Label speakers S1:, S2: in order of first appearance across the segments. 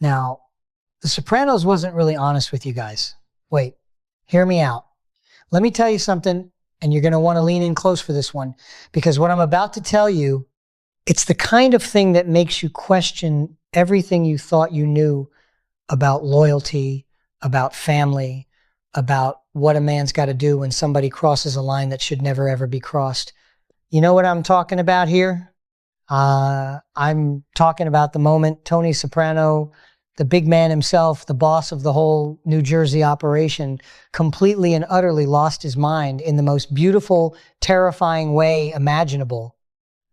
S1: Now, The Sopranos wasn't really honest with you guys. Wait, hear me out. Let me tell you something, and you're going to want to lean in close for this one, because what I'm about to tell you, it's the kind of thing that makes you question everything you thought you knew about loyalty, about family, about what a man's got to do when somebody crosses a line that should never ever be crossed. You know what I'm talking about here? I'm talking about the moment Tony Soprano, the big man himself, the boss of the whole New Jersey operation, completely and utterly lost his mind in the most beautiful, terrifying way imaginable.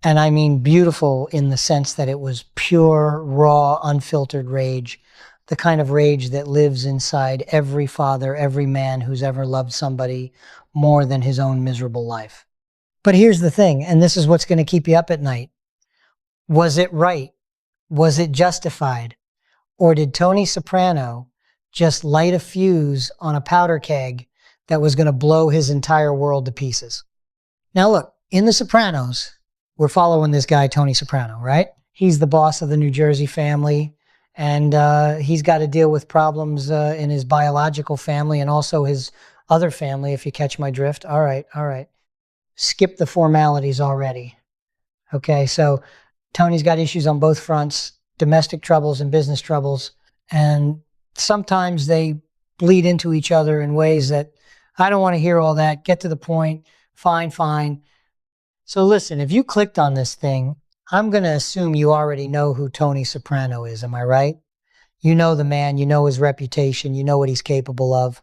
S1: And I mean beautiful in the sense that it was pure, raw, unfiltered rage. The kind of rage that lives inside every father, every man who's ever loved somebody more than his own miserable life. But here's the thing, and this is what's going to keep you up at night. Was it right? Was it justified? Or did Tony Soprano just light a fuse on a powder keg that was going to blow his entire world to pieces? Now look, in The Sopranos, we're following this guy, Tony Soprano, right? He's the boss of the New Jersey family, and he's got to deal with problems in his biological family and also his other family, if you catch my drift. All right. Skip the formalities already. Okay, so Tony's got issues on both fronts, domestic troubles and business troubles, and sometimes they bleed into each other in ways that I don't want to hear all that. Get to the point. Fine. So listen, if you clicked on this thing, I'm going to assume you already know who Tony Soprano is. Am I right? You know the man, you know his reputation, you know what he's capable of.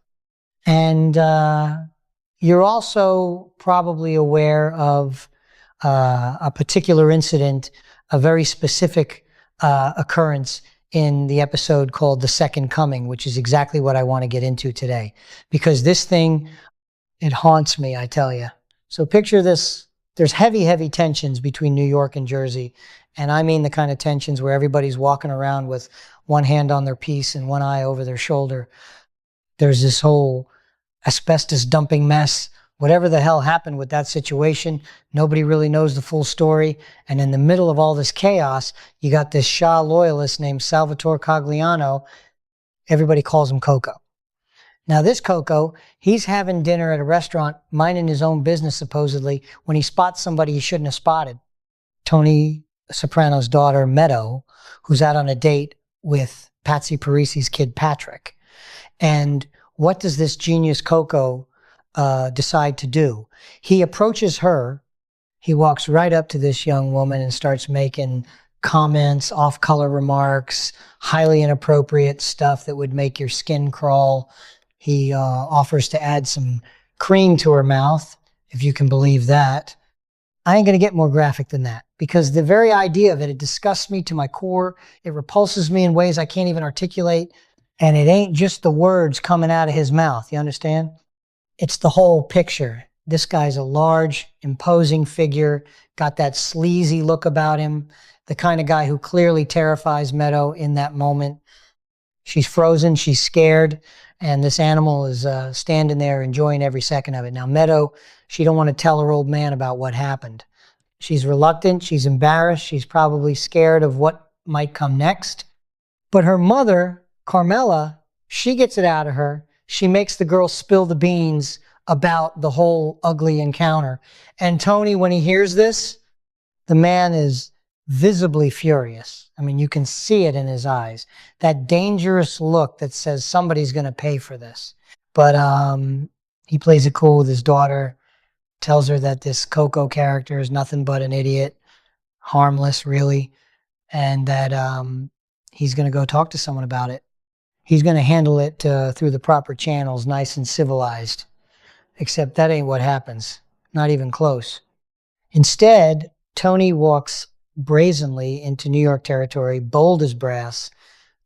S1: And you're also probably aware of a particular incident, a very specific occurrence in the episode called The Second Coming, which is exactly what I want to get into today. Because this thing, it haunts me, I tell you. So picture this. There's heavy tensions between New York and Jersey. And I mean the kind of tensions where everybody's walking around with one hand on their piece and one eye over their shoulder. There's this whole asbestos dumping mess. Whatever the hell happened with that situation, nobody really knows the full story. And in the middle of all this chaos, you got this Shah loyalist named Salvatore Cogliano. Everybody calls him Coco. Now this Coco, he's having dinner at a restaurant, minding his own business supposedly, when he spots somebody he shouldn't have spotted. Tony Soprano's daughter, Meadow, who's out on a date with Patsy Parisi's kid, Patrick. And what does this genius Coco decide to do? He approaches her. He walks right up to this young woman and starts making comments, off-color remarks, highly inappropriate stuff that would make your skin crawl. He offers to add some cream to her mouth, if you can believe that. I ain't going to get more graphic than that, because the very idea of it, it disgusts me to my core. It repulses me in ways I can't even articulate. And it ain't just the words coming out of his mouth, you understand? It's the whole picture. This guy's a large, imposing figure, got that sleazy look about him, the kind of guy who clearly terrifies Meadow in that moment. She's frozen, she's scared, and this animal is standing there enjoying every second of it. Now Meadow, she don't want to tell her old man about what happened. She's reluctant, she's embarrassed, she's probably scared of what might come next. But her mother, Carmela, she gets it out of her. She makes the girl spill the beans about the whole ugly encounter. And Tony, when he hears this, the man is visibly furious. I mean, you can see it in his eyes. That dangerous look that says somebody's going to pay for this. But he plays it cool with his daughter, tells her that this Coco character is nothing but an idiot, harmless really, and that he's going to go talk to someone about it. He's going to handle it through the proper channels, nice and civilized. Except that ain't what happens. Not even close. Instead, Tony walks brazenly into New York territory, bold as brass,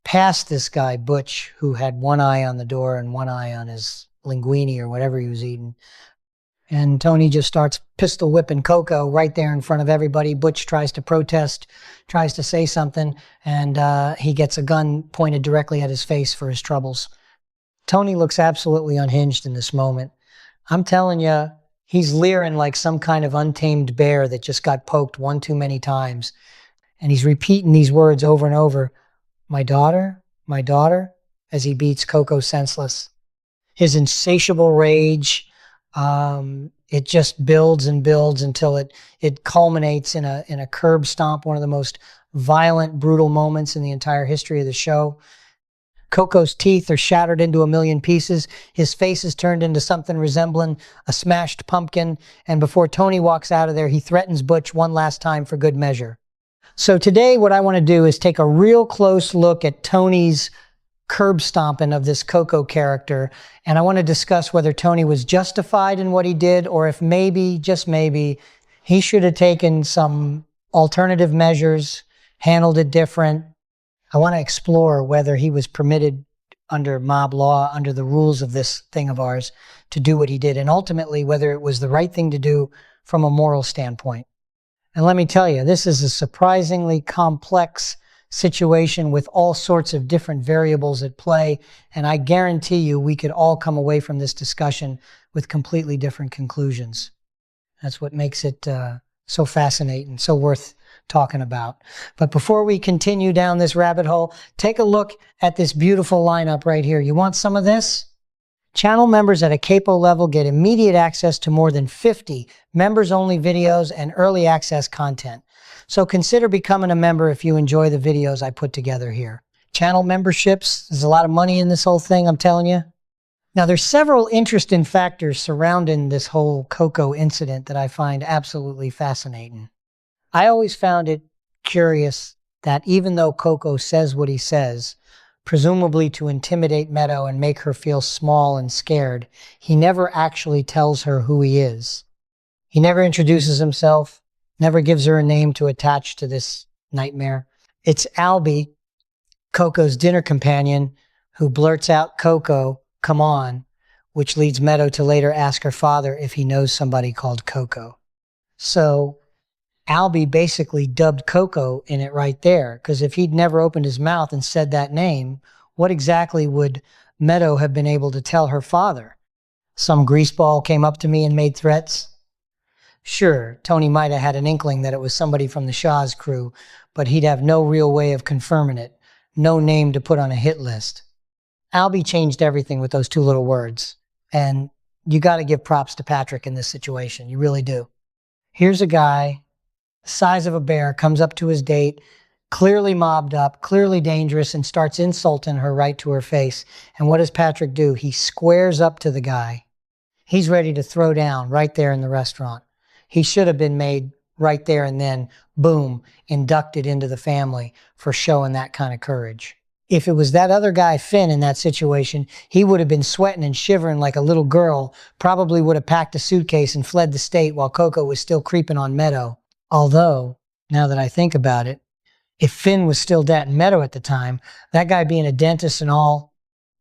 S1: past this guy, Butch, who had one eye on the door and one eye on his linguine or whatever he was eating. And Tony just starts pistol whipping Coco right there in front of everybody. Butch tries to protest, tries to say something, and he gets a gun pointed directly at his face for his troubles. Tony looks absolutely unhinged in this moment. I'm telling you, he's leering like some kind of untamed bear that just got poked one too many times. And he's repeating these words over and over. My daughter, my daughter, as he beats Coco senseless. His insatiable rage, it just builds and builds until it culminates in a curb stomp, one of the most violent, brutal moments in the entire history of the show. Coco's teeth are shattered into a million pieces. His face is turned into something resembling a smashed pumpkin. And before Tony walks out of there, he threatens Butch one last time for good measure. So today, what I want to do is take a real close look at Tony's curb stomping of this Coco character. And I want to discuss whether Tony was justified in what he did, or if maybe, just maybe, he should have taken some alternative measures, handled it different. I want to explore whether he was permitted under mob law, under the rules of this thing of ours, to do what he did, and ultimately whether it was the right thing to do from a moral standpoint. And let me tell you, this is a surprisingly complex situation with all sorts of different variables at play, and I guarantee you we could all come away from this discussion with completely different conclusions. That's what makes it so fascinating, so worth talking about. But before we continue down this rabbit hole, take a look at this beautiful lineup right here. You want some of this? Channel members at a capo level get immediate access to more than 50 members-only videos and early access content. So consider becoming a member if you enjoy the videos I put together here. Channel memberships, there's a lot of money in this whole thing, I'm telling you. Now, there's several interesting factors surrounding this whole Coco incident that I find absolutely fascinating. I always found it curious that even though Coco says what he says, presumably to intimidate Meadow and make her feel small and scared, he never actually tells her who he is. He never introduces himself, never gives her a name to attach to this nightmare. It's Albie, Coco's dinner companion, who blurts out Coco, "Come on," which leads Meadow to later ask her father if he knows somebody called Coco. So Albie basically dubbed Coco in it right there, because if he'd never opened his mouth and said that name, what exactly would Meadow have been able to tell her father? Some greaseball came up to me and made threats? Sure, Tony might have had an inkling that it was somebody from the Shaw's crew, but he'd have no real way of confirming it, no name to put on a hit list. Albie changed everything with those two little words, and you got to give props to Patrick in this situation. You really do. Here's a guy the size of a bear, comes up to his date, clearly mobbed up, clearly dangerous, and starts insulting her right to her face. And what does Patrick do? He squares up to the guy. He's ready to throw down right there in the restaurant. He should have been made right there and then, boom, inducted into the family for showing that kind of courage. If it was that other guy, Finn, in that situation, he would have been sweating and shivering like a little girl, probably would have packed a suitcase and fled the state while Coco was still creeping on Meadow. Although, now that I think about it, if Finn was still dating Meadow at the time, that guy being a dentist and all,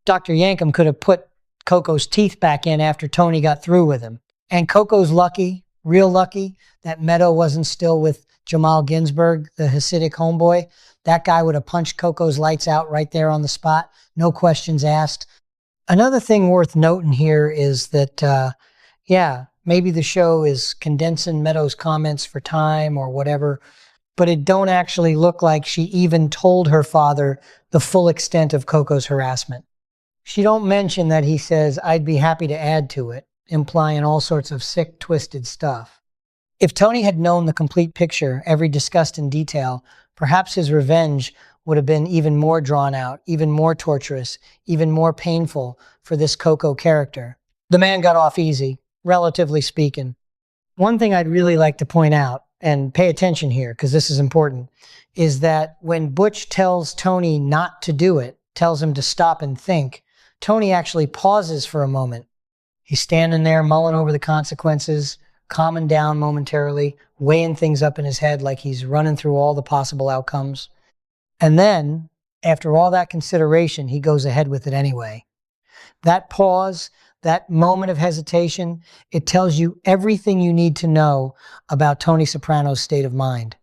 S1: Dr. Yankum could have put Coco's teeth back in after Tony got through with him. And Coco's lucky, real lucky, that Meadow wasn't still with Jamal Ginsburg, the Hasidic homeboy. That guy would have punched Coco's lights out right there on the spot, no questions asked. Another thing worth noting here is that, maybe the show is condensing Meadow's comments for time or whatever, but it don't actually look like she even told her father the full extent of Coco's harassment. She don't mention that he says, "I'd be happy to add to it," implying all sorts of sick, twisted stuff. If Tony had known the complete picture, every discussed in detail, perhaps his revenge would have been even more drawn out, even more torturous, even more painful for this Coco character. The man got off easy, relatively speaking. One thing I'd really like to point out, and pay attention here because this is important, is that when Butch tells Tony not to do it, tells him to stop and think, Tony actually pauses for a moment. He's standing there mulling over the consequences, calming down momentarily, weighing things up in his head like he's running through all the possible outcomes. And then, after all that consideration, he goes ahead with it anyway. That pause, that moment of hesitation, it tells you everything you need to know about Tony Soprano's state of mind.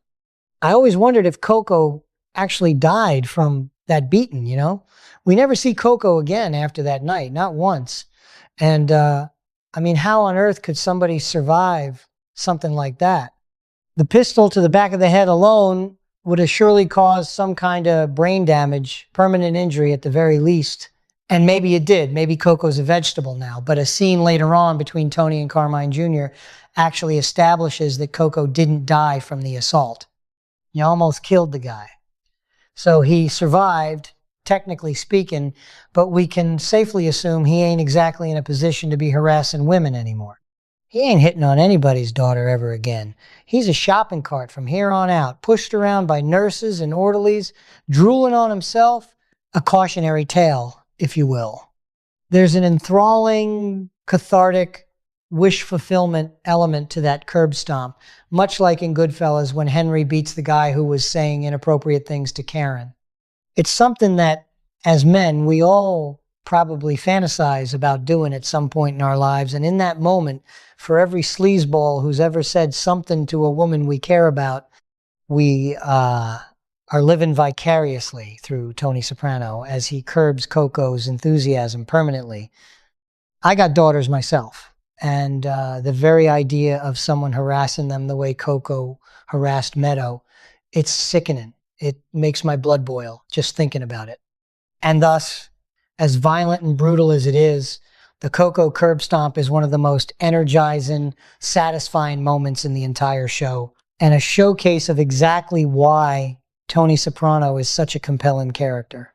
S1: I always wondered if Coco actually died from that beating, you know? We never see Coco again after that night, not once. And, how on earth could somebody survive something like that? The pistol to the back of the head alone would have surely caused some kind of brain damage, permanent injury at the very least. And maybe it did. Maybe Coco's a vegetable now. But a scene later on between Tony and Carmine Jr. actually establishes that Coco didn't die from the assault. You almost killed the guy. So he survived, technically speaking, but we can safely assume he ain't exactly in a position to be harassing women anymore. He ain't hitting on anybody's daughter ever again. He's a shopping cart from here on out, pushed around by nurses and orderlies, drooling on himself, a cautionary tale, if you will. There's an enthralling, cathartic, wish fulfillment element to that curb stomp, much like in Goodfellas when Henry beats the guy who was saying inappropriate things to Karen. It's something that, as men, we all probably fantasize about doing at some point in our lives, and in that moment, for every sleazeball who's ever said something to a woman we care about, we are living vicariously through Tony Soprano as he curbs Coco's enthusiasm permanently. I got daughters myself. And the very idea of someone harassing them the way Coco harassed Meadow, it's sickening. It makes my blood boil just thinking about it. And thus, as violent and brutal as it is, the Coco curb stomp is one of the most energizing, satisfying moments in the entire show, and a showcase of exactly why Tony Soprano is such a compelling character.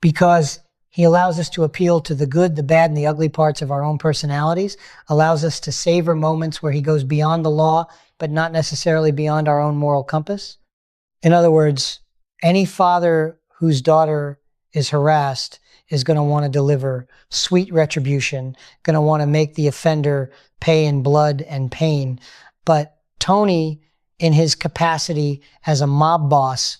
S1: Because he allows us to appeal to the good, the bad, and the ugly parts of our own personalities, allows us to savor moments where he goes beyond the law, but not necessarily beyond our own moral compass. In other words, any father whose daughter is harassed is going to want to deliver sweet retribution, going to want to make the offender pay in blood and pain. But Tony, in his capacity as a mob boss,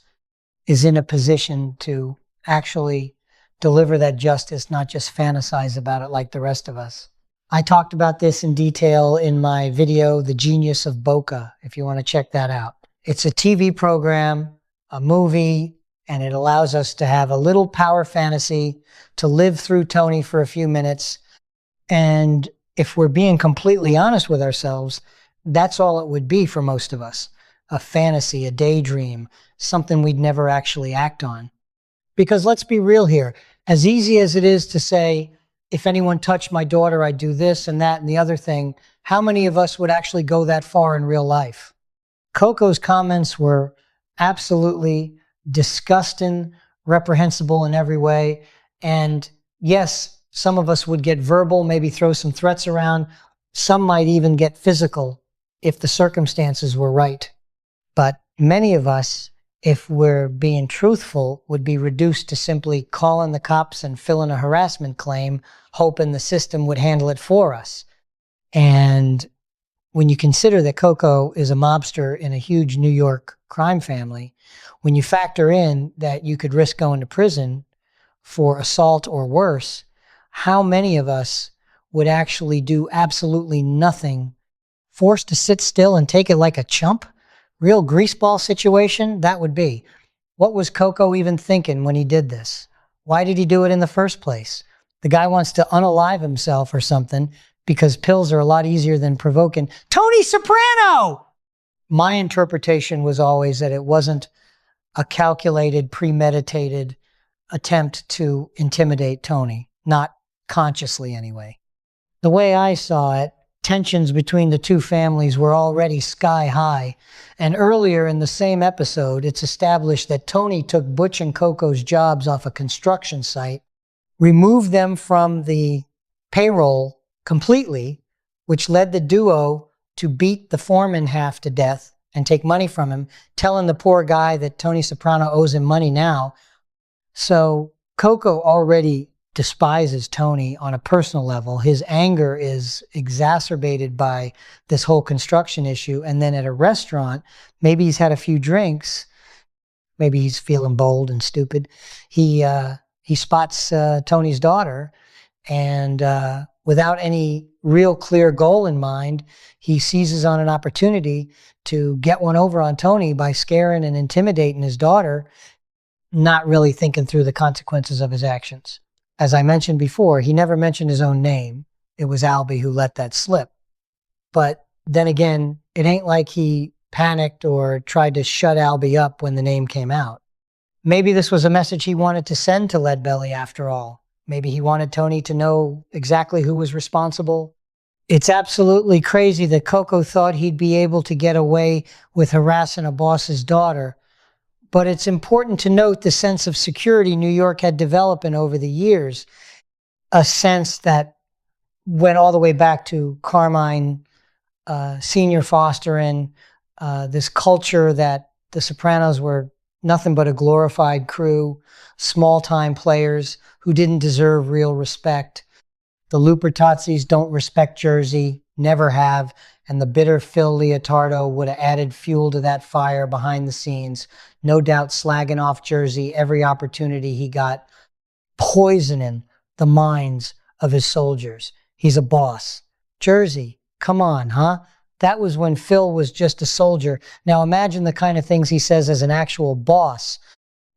S1: is in a position to actually deliver that justice, not just fantasize about it like the rest of us. I talked about this in detail in my video, The Genius of Boca, if you want to check that out. It's a TV program, a movie, and it allows us to have a little power fantasy, to live through Tony for a few minutes. And if we're being completely honest with ourselves, that's all it would be for most of us. A fantasy, a daydream, something we'd never actually act on. Because let's be real here, as easy as it is to say, if anyone touched my daughter, I'd do this and that and the other thing, how many of us would actually go that far in real life? Coco's comments were absolutely disgusting, reprehensible in every way. And yes, some of us would get verbal, maybe throw some threats around. Some might even get physical if the circumstances were right. But many of us, if we're being truthful, would be reduced to simply calling the cops and filling a harassment claim, hoping the system would handle it for us. And when you consider that Coco is a mobster in a huge New York crime family, when you factor in that you could risk going to prison for assault or worse, how many of us would actually do absolutely nothing, forced to sit still and take it like a chump? Real greaseball situation, that would be. What was Coco even thinking when he did this? Why did he do it in the first place? The guy wants to unalive himself or something because pills are a lot easier than provoking Tony Soprano! My interpretation was always that it wasn't a calculated, premeditated attempt to intimidate Tony. Not consciously, anyway. The way I saw it, tensions between the two families were already sky high. And earlier in the same episode, it's established that Tony took Butch and Coco's jobs off a construction site, removed them from the payroll completely, which led the duo to beat the foreman half to death and take money from him, telling the poor guy that Tony Soprano owes him money now. So Coco already despises Tony on a personal level. His anger is exacerbated by this whole construction issue. And then at a restaurant, maybe he's had a few drinks. Maybe he's feeling bold and stupid. He spots Tony's daughter, and without any real clear goal in mind, he seizes on an opportunity to get one over on Tony by scaring and intimidating his daughter, not really thinking through the consequences of his actions. As I mentioned before, he never mentioned his own name. It was Albie who let that slip. But then again, it ain't like he panicked or tried to shut Albie up when the name came out. Maybe this was a message he wanted to send to Leadbelly after all. Maybe he wanted Tony to know exactly who was responsible. It's absolutely crazy that Coco thought he'd be able to get away with harassing a boss's daughter. But it's important to note the sense of security New York had developed in over the years, a sense that went all the way back to Carmine Senior fostering this culture that the Sopranos were nothing but a glorified crew, small-time players who didn't deserve real respect. The Lupertazis don't respect Jersey, never have, and the bitter Phil Leotardo would have added fuel to that fire behind the scenes, no doubt slagging off Jersey every opportunity he got, poisoning the minds of his soldiers. He's a boss. Jersey, come on, huh? That was when Phil was just a soldier. Now imagine the kind of things he says as an actual boss,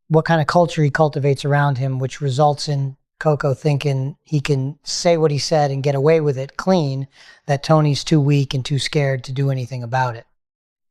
S1: what kind of culture he cultivates around him, which results in Coco thinking he can say what he said and get away with it clean, that Tony's too weak and too scared to do anything about it.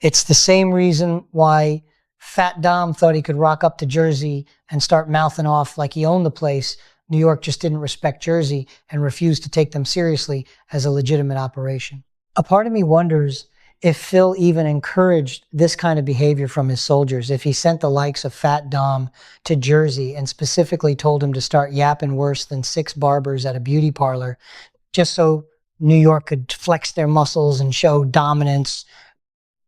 S1: It's the same reason why Fat Dom thought he could rock up to Jersey and start mouthing off like he owned the place. New York just didn't respect Jersey and refused to take them seriously as a legitimate operation. A part of me wonders if Phil even encouraged this kind of behavior from his soldiers, if he sent the likes of Fat Dom to Jersey and specifically told him to start yapping worse than 6 barbers at a beauty parlor, just so New York could flex their muscles and show dominance.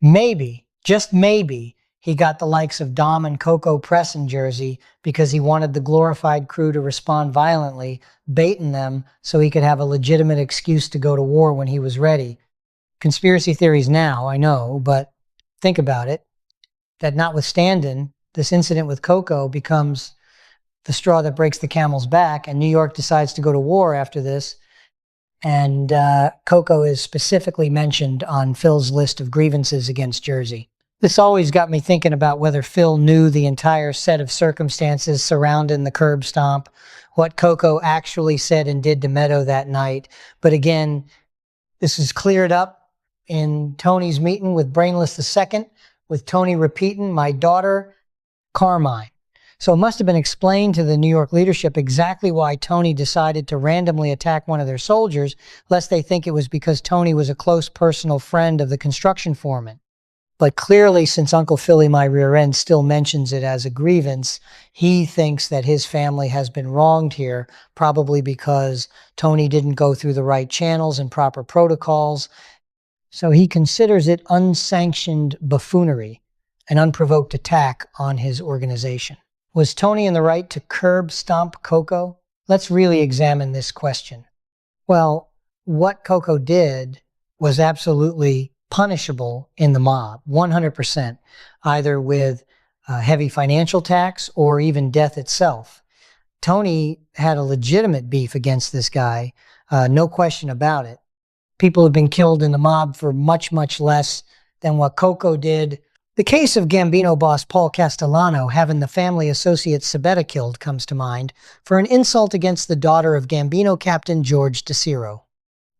S1: Maybe, just maybe, he got the likes of Dom and Coco press in Jersey because he wanted the glorified crew to respond violently, baiting them so he could have a legitimate excuse to go to war when he was ready. Conspiracy theories now, I know, but think about it, that notwithstanding, this incident with Coco becomes the straw that breaks the camel's back, and New York decides to go to war after this, and Coco is specifically mentioned on Phil's list of grievances against Jersey. This always got me thinking about whether Phil knew the entire set of circumstances surrounding the curb stomp, what Coco actually said and did to Meadow that night. But again, this is cleared up in Tony's meeting with Brainless II, with Tony repeating, "My daughter, Carmine." So it must have been explained to the New York leadership exactly why Tony decided to randomly attack one of their soldiers, lest they think it was because Tony was a close personal friend of the construction foreman. But clearly, since Uncle Philly My Rear End still mentions it as a grievance, he thinks that his family has been wronged here, probably because Tony didn't go through the right channels and proper protocols. So he considers it unsanctioned buffoonery, an unprovoked attack on his organization. Was Tony in the right to curb stomp Coco? Let's really examine this question. Well, what Coco did was absolutely punishable in the mob, 100%, either with heavy financial tax or even death itself. Tony had a legitimate beef against this guy, no question about it. People have been killed in the mob for much, much less than what Coco did. The case of Gambino boss Paul Castellano having the family associate Sabetta killed comes to mind for an insult against the daughter of Gambino captain George DeCiro.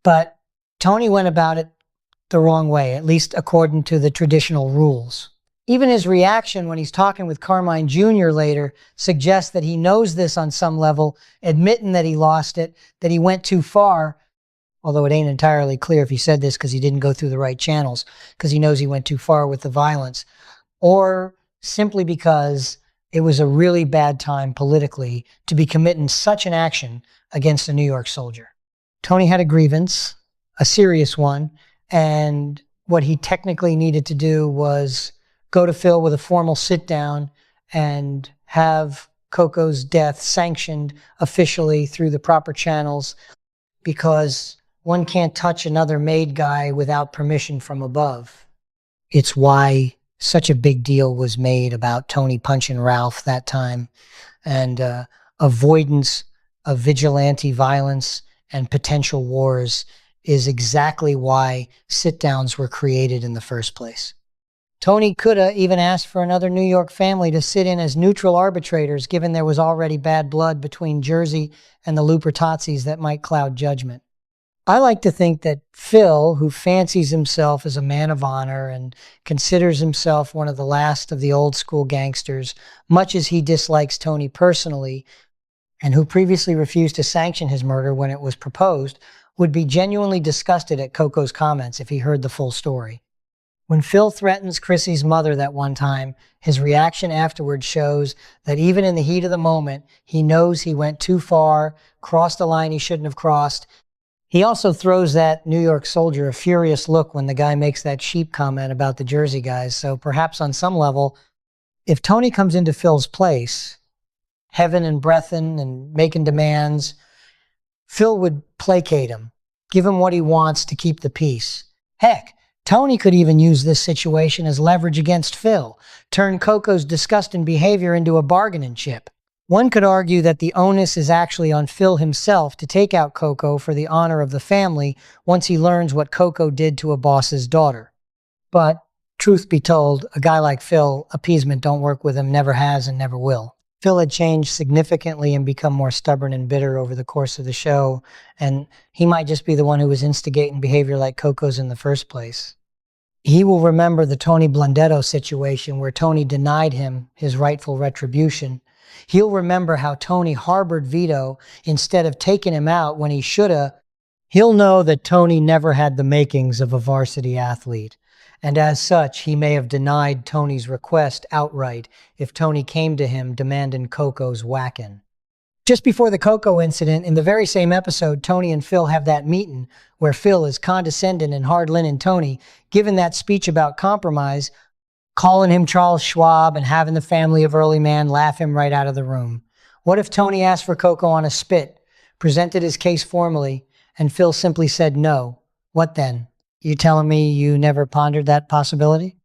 S1: But Tony went about it the wrong way, at least according to the traditional rules. Even his reaction when he's talking with Carmine Jr. later suggests that he knows this on some level, admitting that he lost it, that he went too far, although it ain't entirely clear if he said this because he didn't go through the right channels, because he knows he went too far with the violence, or simply because it was a really bad time politically to be committing such an action against a New York soldier. Tony had a grievance, a serious one, and what he technically needed to do was go to Phil with a formal sit down and have Coco's death sanctioned officially through the proper channels, because one can't touch another made guy without permission from above. It's why such a big deal was made about Tony punching Ralph that time, and avoidance of vigilante violence and potential wars is exactly why sit-downs were created in the first place. Tony could have even asked for another New York family to sit in as neutral arbitrators, given there was already bad blood between Jersey and the Lupertazis that might cloud judgment. I like to think that Phil, who fancies himself as a man of honor and considers himself one of the last of the old school gangsters, much as he dislikes Tony personally, and who previously refused to sanction his murder when it was proposed, would be genuinely disgusted at Coco's comments if he heard the full story. When Phil threatens Chrissy's mother that one time, his reaction afterward shows that even in the heat of the moment, he knows he went too far, crossed a line he shouldn't have crossed. He also throws that New York soldier a furious look when the guy makes that sheep comment about the Jersey guys. So perhaps on some level, if Tony comes into Phil's place, heaven and breathin' and making demands, Phil would placate him, give him what he wants to keep the peace. Heck, Tony could even use this situation as leverage against Phil, turn Coco's disgusting behavior into a bargaining chip. One could argue that the onus is actually on Phil himself to take out Coco for the honor of the family once he learns what Coco did to a boss's daughter. But, truth be told, a guy like Phil, appeasement don't work with him, never has and never will. Phil had changed significantly and become more stubborn and bitter over the course of the show, and he might just be the one who was instigating behavior like Coco's in the first place. He will remember the Tony Blundetto situation where Tony denied him his rightful retribution. He'll remember how Tony harbored Vito instead of taking him out when he shoulda. He'll know that Tony never had the makings of a varsity athlete, and as such, he may have denied Tony's request outright if Tony came to him demanding Coco's whacking. Just before the Coco incident, in the very same episode, Tony and Phil have that meeting where Phil is condescending and hard-linning Tony, giving that speech about compromise, calling him Charles Schwab and having the family of Early Man laugh him right out of the room. What if Tony asked for Coco on a spit, presented his case formally, and Phil simply said no? What then? You telling me you never pondered that possibility?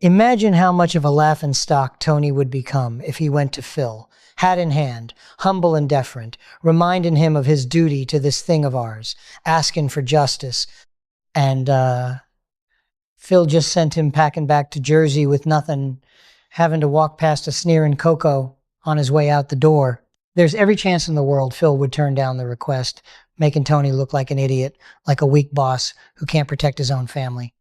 S1: Imagine how much of a laughingstock Tony would become if he went to Phil, hat in hand, humble and deferent, reminding him of his duty to this thing of ours, asking for justice, and Phil just sent him packing back to Jersey with nothing, having to walk past a sneering Coco on his way out the door. There's every chance in the world Phil would turn down the request, making Tony look like an idiot, like a weak boss who can't protect his own family.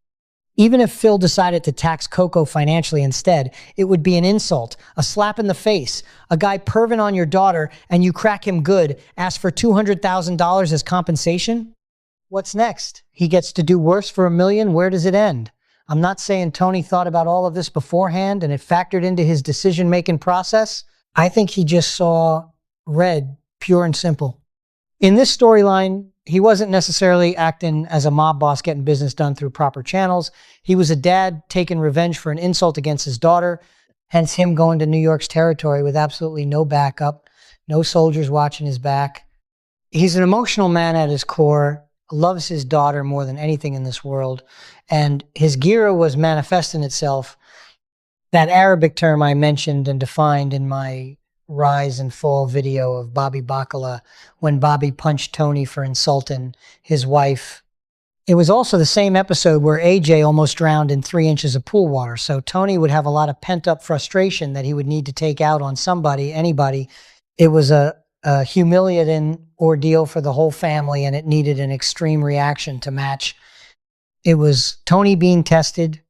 S1: Even if Phil decided to tax Coco financially instead, it would be an insult, a slap in the face, a guy perving on your daughter and you crack him good, ask for $200,000 as compensation? What's next? He gets to do worse for $1 million? Where does it end? I'm not saying Tony thought about all of this beforehand and it factored into his decision-making process. I think he just saw red, pure and simple. In this storyline, he wasn't necessarily acting as a mob boss getting business done through proper channels. He was a dad taking revenge for an insult against his daughter, hence him going to New York's territory with absolutely no backup, no soldiers watching his back. He's an emotional man at his core, loves his daughter more than anything in this world, and his gira was manifesting itself. That Arabic term I mentioned and defined in my rise and fall video of Bobby Bacala when Bobby punched Tony for insulting his wife. It was also the same episode where AJ almost drowned in 3 inches of pool water. So Tony would have a lot of pent up frustration that he would need to take out on somebody, anybody. It was a humiliating ordeal for the whole family and it needed an extreme reaction to match. It was Tony being tested,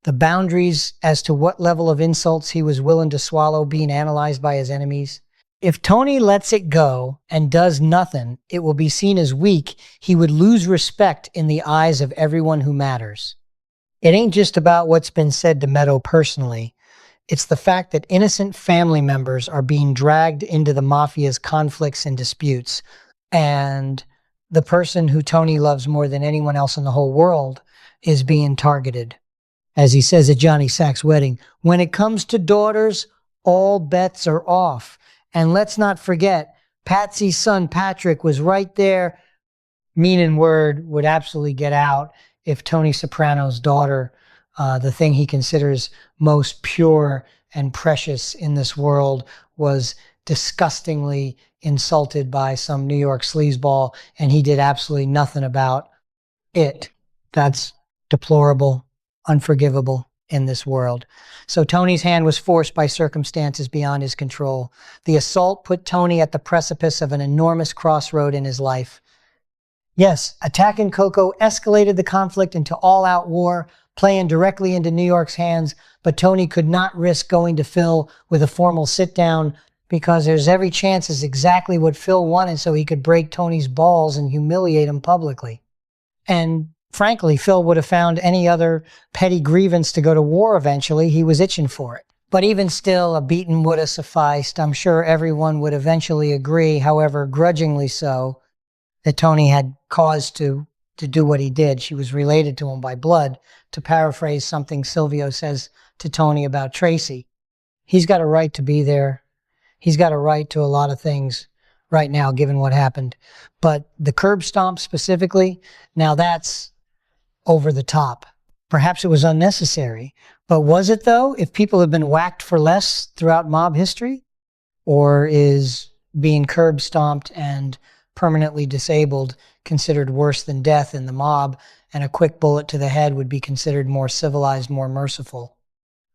S1: the boundaries as to what level of insults he was willing to swallow being analyzed by his enemies. If Tony lets it go and does nothing, it will be seen as weak. He would lose respect in the eyes of everyone who matters. It ain't just about what's been said to Meadow personally. It's the fact that innocent family members are being dragged into the mafia's conflicts and disputes. And the person who Tony loves more than anyone else in the whole world is being targeted. As he says at Johnny Sack's wedding, when it comes to daughters, all bets are off. And let's not forget, Patsy's son Patrick was right there. Meaning word would absolutely get out if Tony Soprano's daughter, the thing he considers most pure and precious in this world, was disgustingly insulted by some New York sleazeball, and he did absolutely nothing about it. That's deplorable, unforgivable in this world. So Tony's hand was forced by circumstances beyond his control. The assault put Tony at the precipice of an enormous crossroad in his life. Yes, attacking Coco escalated the conflict into all-out war, playing directly into New York's hands, but Tony could not risk going to Phil with a formal sit-down because there's every chance is exactly what Phil wanted so he could break Tony's balls and humiliate him publicly. And frankly, Phil would have found any other petty grievance to go to war eventually. He was itching for it. But even still, a beating would have sufficed. I'm sure everyone would eventually agree, however grudgingly so, that Tony had cause to do what he did. She was related to him by blood, to paraphrase something Silvio says to Tony about Tracy. He's got a right to be there. He's got a right to a lot of things right now, given what happened. But the curb stomp specifically, now that's over the top. Perhaps it was unnecessary. But was it, though, if people have been whacked for less throughout mob history? Or is being curb stomped and permanently disabled considered worse than death in the mob, and a quick bullet to the head would be considered more civilized, more merciful?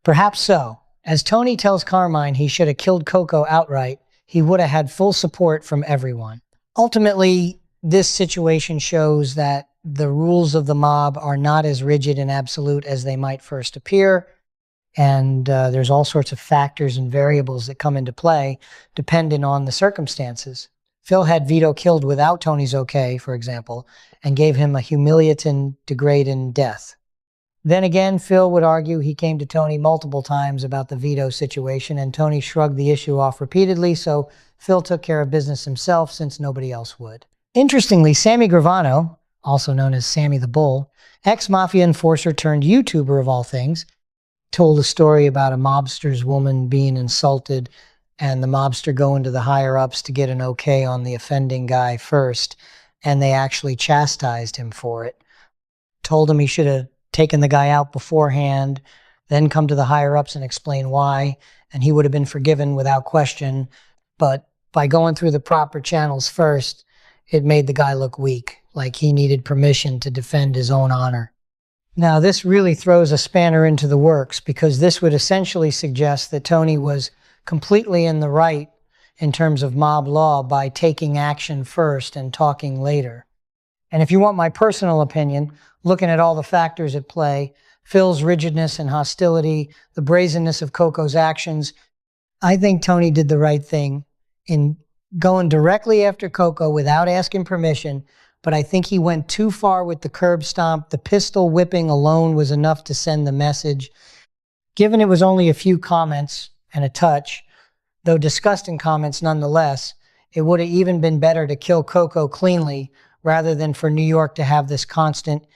S1: Perhaps so. As Tony tells Carmine he should have killed Coco outright, he would have had full support from everyone. Ultimately, this situation shows that the rules of the mob are not as rigid and absolute as they might first appear, and there's all sorts of factors and variables that come into play depending on the circumstances. Phil had Vito killed without Tony's okay, for example, and gave him a humiliating, degrading death. Then again, Phil would argue he came to Tony multiple times about the Vito situation, and Tony shrugged the issue off repeatedly, so Phil took care of business himself since nobody else would. Interestingly, Sammy Gravano, also known as Sammy the Bull, ex-mafia enforcer turned YouTuber of all things, told a story about a mobster's woman being insulted and the mobster going to the higher-ups to get an okay on the offending guy first, and they actually chastised him for it. Told him he should have taken the guy out beforehand, then come to the higher-ups and explain why, and he would have been forgiven without question. But by going through the proper channels first, it made the guy look weak, like he needed permission to defend his own honor. Now, this really throws a spanner into the works, because this would essentially suggest that Tony was completely in the right in terms of mob law by taking action first and talking later. And if you want my personal opinion, looking at all the factors at play, Phil's rigidness and hostility, the brazenness of Coco's actions, I think Tony did the right thing in going directly after Coco without asking permission, but I think he went too far with the curb stomp. The pistol whipping alone was enough to send the message. Given it was only a few comments and a touch, though disgusting comments nonetheless, it would have even been better to kill Coco cleanly rather than for New York to have this constant,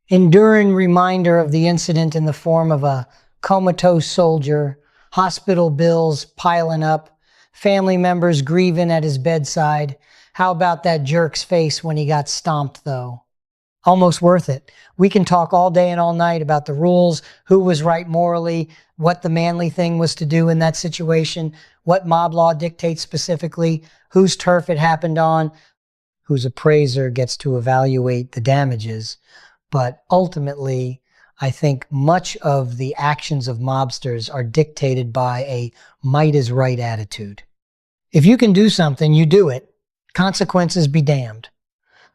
S1: enduring reminder of the incident in the form of a comatose soldier, hospital bills piling up, family members grieving at his bedside. How about that jerk's face when he got stomped, though? Almost worth it. We can talk all day and all night about the rules, who was right morally, what the manly thing was to do in that situation, what mob law dictates specifically, whose turf it happened on, whose appraiser gets to evaluate the damages. But ultimately, I think much of the actions of mobsters are dictated by a might is right attitude. If you can do something, you do it. Consequences be damned.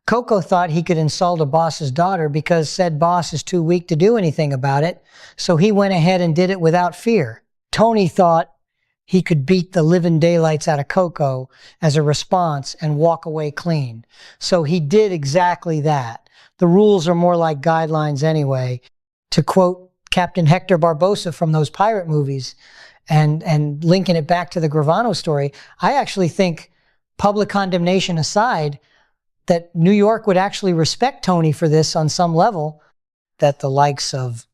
S1: Coco thought he could insult a boss's daughter because said boss is too weak to do anything about it, so he went ahead and did it without fear. Tony thought he could beat the living daylights out of Coco as a response and walk away clean. So he did exactly that. The rules are more like guidelines anyway. To quote Captain Hector Barbosa from those pirate movies and linking it back to the Gravano story, I actually think, public condemnation aside, that New York would actually respect Tony for this on some level, that the likes of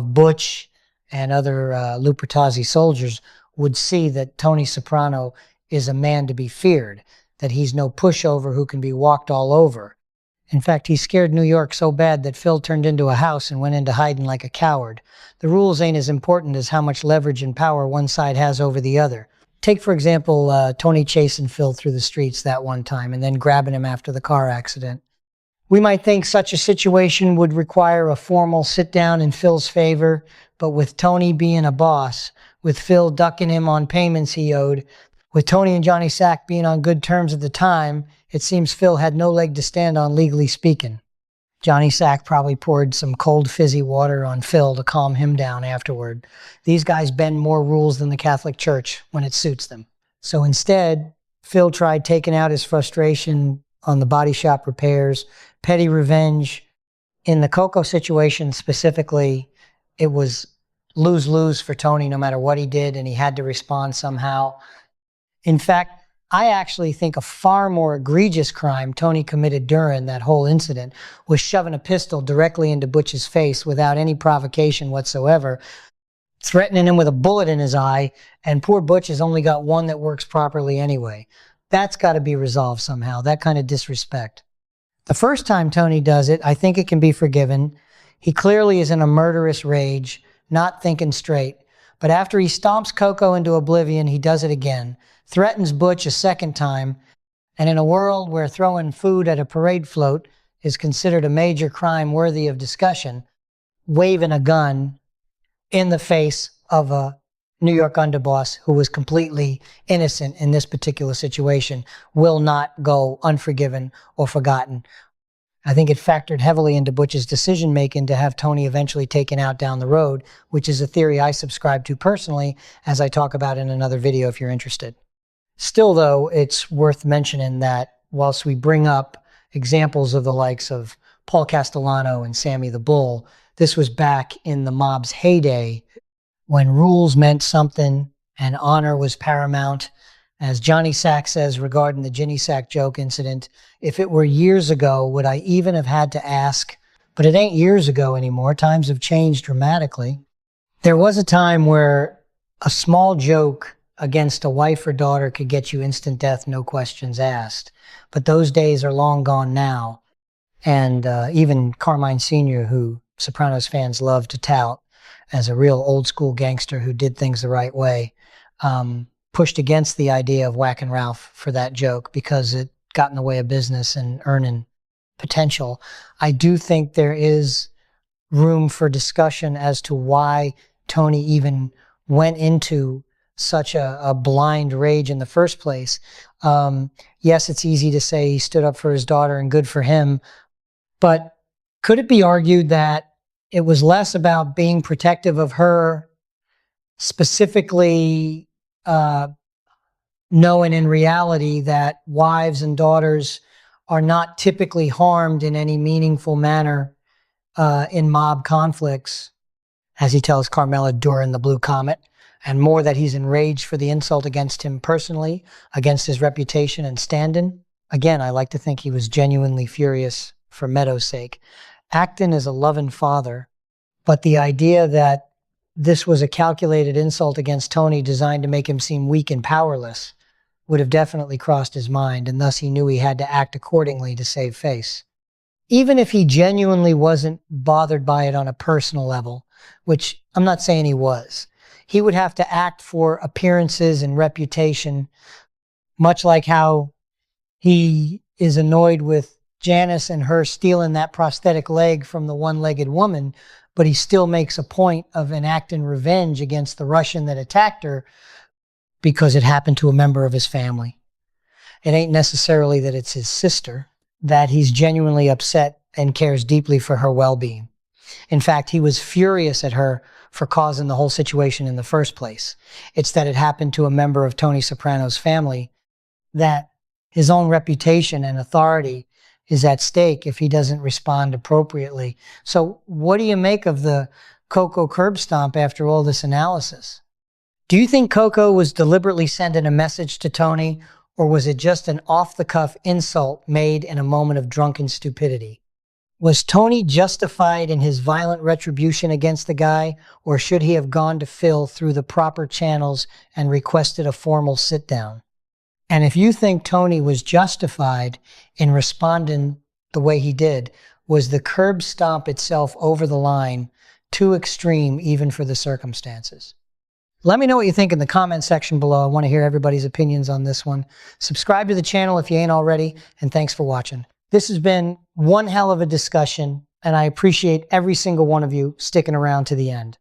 S1: Butch and other Lupertazzi soldiers would see that Tony Soprano is a man to be feared, that he's no pushover who can be walked all over. In fact, he scared New York so bad that Phil turned into a house and went into hiding like a coward. The rules ain't as important as how much leverage and power one side has over the other. Take, for example, Tony chasing Phil through the streets that one time and then grabbing him after the car accident. We might think such a situation would require a formal sit-down in Phil's favor, but with Tony being a boss, with Phil ducking him on payments he owed, With Tony and Johnny Sack being on good terms at the time, it seems Phil had no leg to stand on legally speaking. Johnny Sack probably poured some cold fizzy water on Phil to calm him down afterward. These guys bend more rules than the Catholic Church when it suits them. So instead, Phil tried taking out his frustration on the body shop repairs, petty revenge. In the Coco situation specifically, it was lose-lose for Tony no matter what he did, and he had to respond somehow. In fact, I actually think a far more egregious crime Tony committed during that whole incident was shoving a pistol directly into Butch's face without any provocation whatsoever, threatening him with a bullet in his eye, and poor Butch has only got one that works properly anyway. That's got to be resolved somehow, that kind of disrespect. The first time Tony does it, I think it can be forgiven. He clearly is in a murderous rage, not thinking straight. But after he stomps Coco into oblivion, he does it again, threatens Butch a second time, and in a world where throwing food at a parade float is considered a major crime worthy of discussion, waving a gun in the face of a New York underboss who was completely innocent in this particular situation will not go unforgiven or forgotten. I think it factored heavily into Butch's decision-making to have Tony eventually taken out down the road, which is a theory I subscribe to personally, as I talk about in another video if you're interested. Still, though, it's worth mentioning that whilst we bring up examples of the likes of Paul Castellano and Sammy the Bull, this was back in the mob's heyday when rules meant something and honor was paramount. As Johnny Sack says regarding the Ginny Sack joke incident, if it were years ago, would I even have had to ask? But it ain't years ago anymore. Times have changed dramatically. There was a time where a small joke against a wife or daughter could get you instant death, no questions asked. But those days are long gone now. And even Carmine Sr., who Sopranos fans love to tout as a real old school gangster who did things the right way, pushed against the idea of whacking Ralph for that joke because it got in the way of business and earning potential. I do think there is room for discussion as to why Tony even went into such a blind rage in the first place. Yes, it's easy to say he stood up for his daughter and good for him, but could it be argued that it was less about being protective of her, specifically knowing in reality that wives and daughters are not typically harmed in any meaningful manner in mob conflicts, as he tells Carmela during the Blue Comet, and more that he's enraged for the insult against him personally, against his reputation and stand-in? Again, I like to think he was genuinely furious for Meadow's sake. Acting as a loving father, but the idea that this was a calculated insult against Tony designed to make him seem weak and powerless would have definitely crossed his mind, and thus he knew he had to act accordingly to save face. Even if he genuinely wasn't bothered by it on a personal level, which I'm not saying he was, he would have to act for appearances and reputation, much like how he is annoyed with Janice and her stealing that prosthetic leg from the one-legged woman, but he still makes a point of enacting revenge against the Russian that attacked her because it happened to a member of his family. It ain't necessarily that it's his sister, that he's genuinely upset and cares deeply for her well-being. In fact, he was furious at her for causing the whole situation in the first place. It's that it happened to a member of Tony Soprano's family, that his own reputation and authority is at stake if he doesn't respond appropriately. So what do you make of the Coco curb stomp after all this analysis? Do you think Coco was deliberately sending a message to Tony, or was it just an off-the-cuff insult made in a moment of drunken stupidity? Was Tony justified in his violent retribution against the guy, or should he have gone to Phil through the proper channels and requested a formal sit-down? And if you think Tony was justified in responding the way he did, was the curb stomp itself over the line too extreme even for the circumstances? Let me know what you think in the comment section below. I want to hear everybody's opinions on this one. Subscribe to the channel if you ain't already, and thanks for watching. This has been one hell of a discussion, and I appreciate every single one of you sticking around to the end.